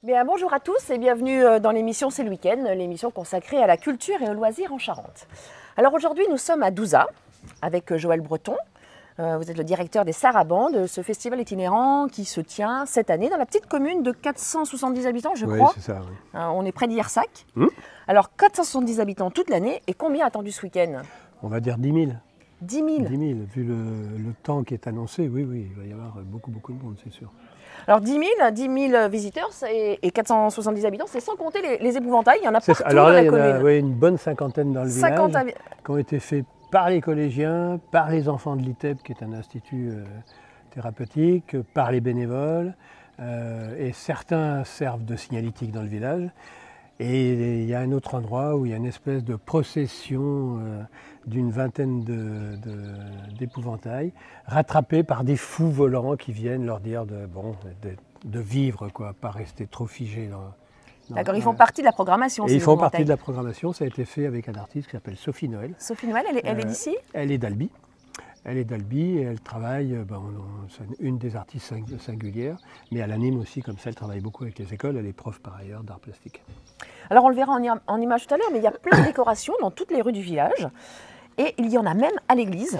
Bien, bonjour à tous et bienvenue dans l'émission C'est le week-end, l'émission consacrée à la culture et aux loisirs en Charente. Alors aujourd'hui, nous sommes à Douzat avec Joël Breton. Vous êtes le directeur des Sarabandes, ce festival itinérant qui se tient cette année dans la petite commune de 470 habitants, je crois. Oui, c'est ça. Oui. On est près d'Hirsac. Alors 470 habitants toute l'année et combien attendu ce week-end? On va dire 10 000. 10 000. 10 000. Vu le temps qui est annoncé, oui, il va y avoir beaucoup de monde, c'est sûr. Alors 10 000 visiteurs et 470 habitants, c'est sans compter les épouvantails, il y en a partout Alors dans là, la il y en a commune. une bonne cinquantaine dans le 50 village, qui ont été faits par les collégiens, par les enfants de l'ITEP, qui est un institut thérapeutique, par les bénévoles, et certains servent de signalétique dans le village. Et il y a un autre endroit où il y a une espèce de procession d'une vingtaine d'épouvantails, rattrapés par des fous volants qui viennent leur dire de vivre, quoi, pas rester trop figés. D'accord, ils font partie de la programmation. Et ils font partie de la programmation. Ça a été fait avec un artiste qui s'appelle Sophie Noël. Sophie Noël, elle est d'ici? Elle est d'Albi. Elle est d'Albi et elle travaille, c'est une des artistes singulières, mais elle anime aussi comme ça, elle travaille beaucoup avec les écoles, elle est prof par ailleurs d'art plastique. Alors on le verra en image tout à l'heure, mais il y a plein de décorations dans toutes les rues du village et il y en a même à l'église.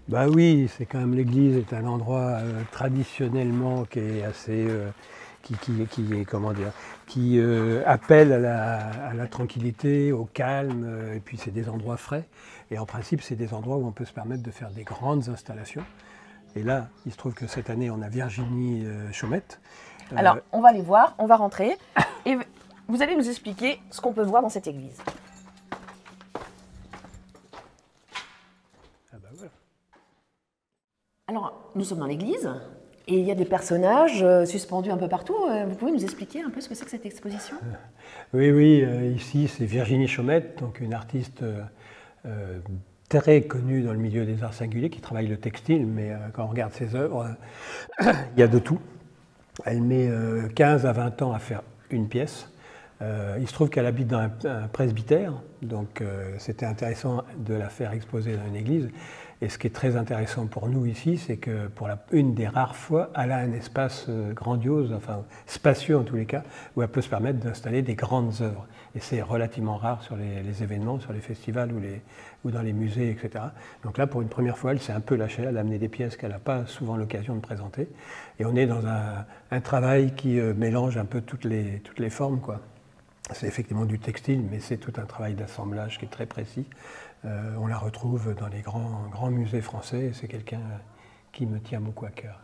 Bah oui, c'est quand même l'église est un endroit traditionnellement qui est assez, qui appelle à la tranquillité, au calme, et puis c'est des endroits frais. Et en principe, c'est des endroits où on peut se permettre de faire des grandes installations. Et là, il se trouve que cette année, on a Virginie Chaumette. Alors, on va aller voir, on va rentrer, et vous allez nous expliquer ce qu'on peut voir dans cette église. Ah bah voilà. Alors, nous sommes dans l'église, et il y a des personnages suspendus un peu partout. Vous pouvez nous expliquer un peu ce que c'est que cette exposition? Oui, ici, c'est Virginie Chaumette, donc une artiste très connue dans le milieu des arts singuliers, qui travaille le textile, mais quand on regarde ses œuvres, il y a de tout. Elle met 15 à 20 ans à faire une pièce. Il se trouve qu'elle habite dans un presbytère, donc c'était intéressant de la faire exposer dans une église. Et ce qui est très intéressant pour nous ici, c'est que pour une des rares fois, elle a un espace grandiose, enfin spacieux en tous les cas, où elle peut se permettre d'installer des grandes œuvres. Et c'est relativement rare sur les événements, sur les festivals ou dans les musées, etc. Donc là, pour une première fois, elle s'est un peu lâchée, elle a amené des pièces qu'elle n'a pas souvent l'occasion de présenter. Et on est dans un travail qui mélange un peu toutes les formes, quoi. C'est effectivement du textile, mais c'est tout un travail d'assemblage qui est très précis. On la retrouve dans les grands musées français et c'est quelqu'un qui me tient beaucoup à cœur.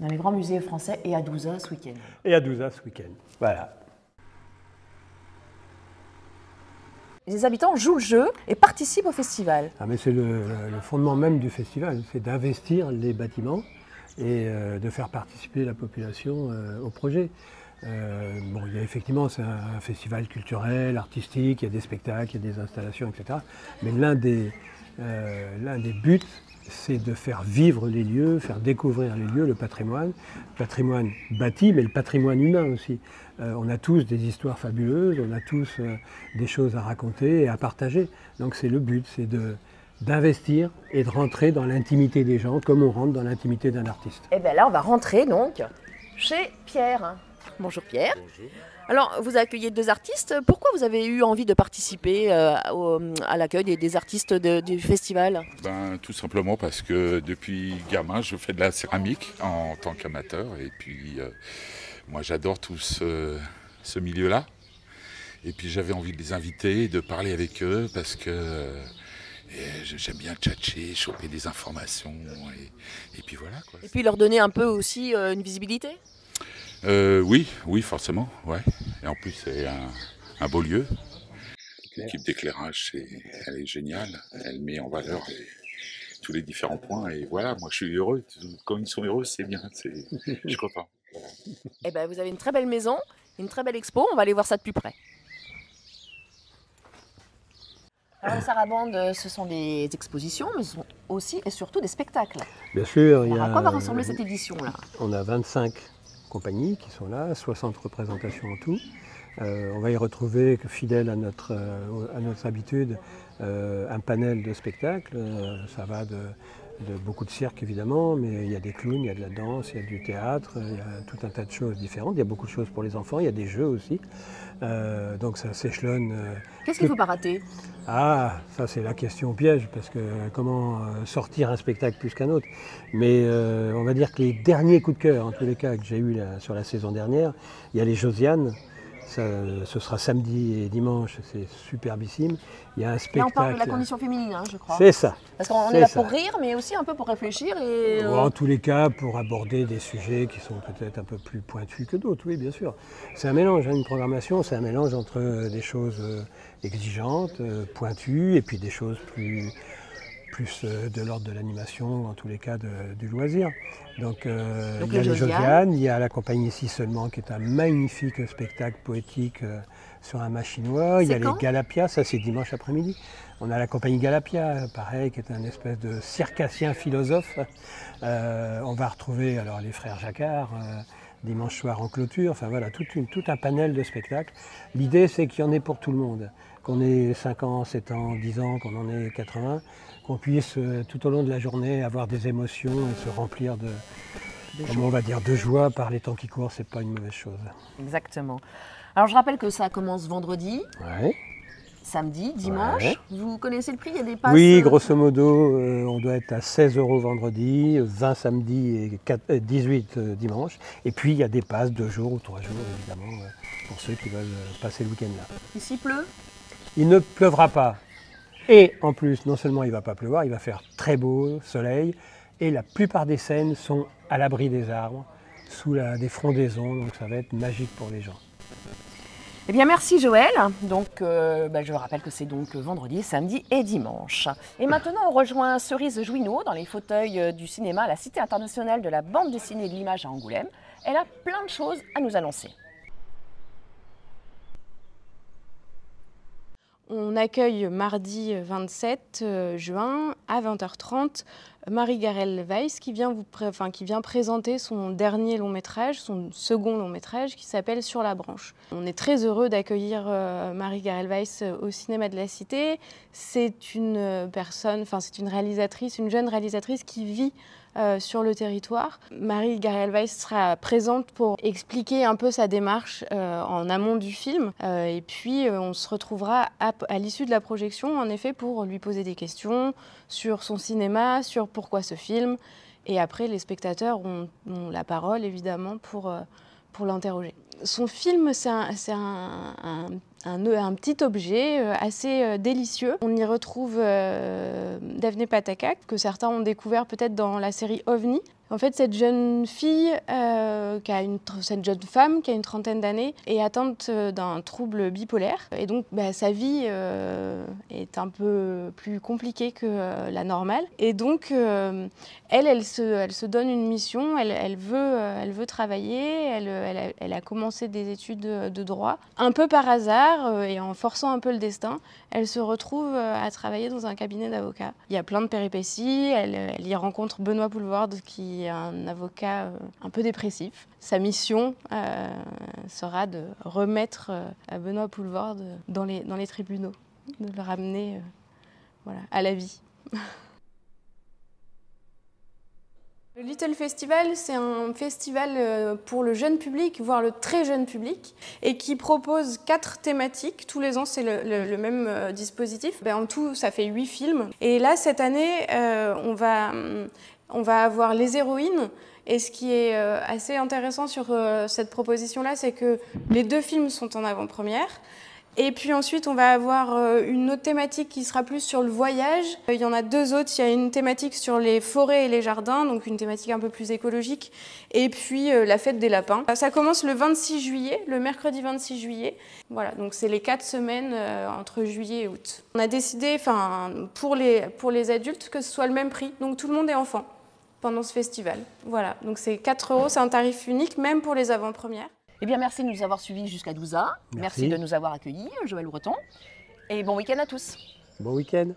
Dans les grands musées français et à Douzat ce week-end. Et à Douzat ce week-end. Voilà. Les habitants jouent le jeu et participent au festival. Ah, mais c'est le fondement même du festival, c'est d'investir les bâtiments et de faire participer la population au projet. Il y a effectivement, c'est un festival culturel, artistique, il y a des spectacles, il y a des installations, etc. Mais l'un des buts, c'est de faire vivre les lieux, faire découvrir les lieux, le patrimoine bâti, mais le patrimoine humain aussi. On a tous des histoires fabuleuses, on a tous des choses à raconter et à partager. Donc c'est le but, c'est d'investir et de rentrer dans l'intimité des gens, comme on rentre dans l'intimité d'un artiste. Et bien là, on va rentrer donc chez Pierre. Bonjour Pierre. Bonjour. Alors, vous accueillez deux artistes. Pourquoi vous avez eu envie de participer à l'accueil des artistes du festival? Tout simplement parce que depuis gamin, je fais de la céramique en tant qu'amateur. Et puis, moi, j'adore tout ce milieu-là. Et puis, j'avais envie de les inviter, de parler avec eux parce que j'aime bien tchatcher, choper des informations. Et puis voilà, quoi. Et puis leur donner un peu aussi une visibilité? Oui, forcément, ouais. Et en plus, c'est un beau lieu. L'équipe d'éclairage, elle est géniale. Elle met en valeur tous les différents points. Et voilà, moi, je suis heureux. Quand ils sont heureux, c'est bien. Je suis content. Voilà. Eh ben, vous avez une très belle maison, une très belle expo. On va aller voir ça de plus près. Alors, les Sarabandes, ce sont des expositions, mais ce sont aussi et surtout des spectacles. Bien sûr, Alors, à quoi va ressembler cette édition-là? On a 25 compagnies qui sont là, 60 représentations en tout. On va y retrouver, fidèle à notre habitude, un panel de spectacles. Ça va beaucoup de cirque évidemment, mais il y a des clowns, il y a de la danse, il y a du théâtre, il y a tout un tas de choses différentes. Il y a beaucoup de choses pour les enfants, il y a des jeux aussi. Donc ça s'échelonne. Qu'est-ce qu'il ne faut pas rater? Ah, ça c'est la question piège, parce que comment sortir un spectacle plus qu'un autre. Mais on va dire que les derniers coups de cœur, en tous les cas, que j'ai eu sur la saison dernière, il y a les Josiane. Ce sera samedi et dimanche, c'est superbissime. Il y a un spectacle. Là, on parle de la condition féminine, hein, je crois. C'est ça. Parce qu'on est là pour rire, mais aussi un peu pour réfléchir. Et, En tous les cas, pour aborder des sujets qui sont peut-être un peu plus pointus que d'autres, oui, bien sûr. C'est un mélange, hein, une programmation, c'est un mélange entre des choses exigeantes, pointues, et puis des choses plus de l'ordre de l'animation, en tous les cas du loisir. Donc il y a les Josiane, il y a la compagnie Ici Seulement, qui est un magnifique spectacle poétique sur un mât chinois. Il y a les Galapia, ça c'est dimanche après-midi. On a la compagnie Galapia, pareil, qui est un espèce de circassien philosophe. On va retrouver alors les frères Jacquard, dimanche soir en clôture, enfin voilà, tout un panel de spectacles. L'idée c'est qu'il y en ait pour tout le monde, qu'on ait 5 ans, 7 ans, 10 ans, qu'on en ait 80, qu'on puisse tout au long de la journée avoir des émotions et se remplir de joie par les temps qui courent, c'est pas une mauvaise chose. Exactement. Alors je rappelle que ça commence vendredi, ouais. Samedi, dimanche. Ouais. Vous connaissez le prix? Il y a des passes? Oui, grosso modo, on doit être à 16 € vendredi, 20 samedi et 18 dimanche. Et puis il y a des passes 2 jours ou 3 jours, évidemment, pour ceux qui veulent passer le week-end là. Ici pleut? Il ne pleuvra pas. Et en plus, non seulement il ne va pas pleuvoir, il va faire très beau, soleil, et la plupart des scènes sont à l'abri des arbres, sous des frondaisons, donc ça va être magique pour les gens. Eh bien merci Joël, donc je rappelle que c'est donc vendredi, samedi et dimanche. Et maintenant on rejoint Cerise Jouineau dans les fauteuils du cinéma à la Cité internationale de la bande dessinée et de l'image à Angoulême. Elle a plein de choses à nous annoncer. On accueille mardi 27 juin à 20h30 Marie-Garelle Weiss qui vient présenter son dernier long métrage, son second long métrage qui s'appelle Sur la branche. On est très heureux d'accueillir Marie-Garelle Weiss au cinéma de la Cité. C'est une réalisatrice, une jeune réalisatrice qui vit sur le territoire. Marie-Garelle Weiss sera présente pour expliquer un peu sa démarche en amont du film. Et puis on se retrouvera à l'issue de la projection, en effet, pour lui poser des questions sur son cinéma, sur pourquoi ce film. Et après, les spectateurs ont la parole, évidemment, pour l'interroger. Son film, c'est un petit objet assez délicieux. On y retrouve Daphné Pataka, que certains ont découvert peut-être dans la série OVNI. En fait, cette jeune fille, cette jeune femme qui a une trentaine d'années, est atteinte d'un trouble bipolaire. Et donc, sa vie est un peu plus compliquée que la normale. Et donc, elle se donne une mission, elle veut travailler, elle a commencé des études de droit. Un peu par hasard, et en forçant un peu le destin, elle se retrouve à travailler dans un cabinet d'avocats. Il y a plein de péripéties, elle y rencontre Benoît Poelvoorde, qui est un avocat un peu dépressif. Sa mission sera de remettre Benoît Poelvoorde dans les tribunaux, de le ramener à la vie. Le Little Festival, c'est un festival pour le jeune public, voire le très jeune public, et qui propose 4 thématiques. Tous les ans, c'est le même dispositif. En tout, ça fait 8 films. Et là, cette année, on va avoir les héroïnes. Et ce qui est assez intéressant sur cette proposition-là, c'est que les 2 films sont en avant-première. Et puis ensuite, on va avoir une autre thématique qui sera plus sur le voyage. Il y en a 2 autres. Il y a une thématique sur les forêts et les jardins, donc une thématique un peu plus écologique. Et puis la fête des lapins. Ça commence le 26 juillet, le mercredi 26 juillet. Voilà, donc c'est les 4 semaines entre juillet et août. On a décidé, pour les adultes, que ce soit le même prix. Donc tout le monde est enfant pendant ce festival. Voilà, donc c'est 4 €, c'est un tarif unique, même pour les avant-premières. Eh bien, merci de nous avoir suivis jusqu'à 12h. Merci de nous avoir accueillis, Joël Breton. Et bon week-end à tous. Bon week-end.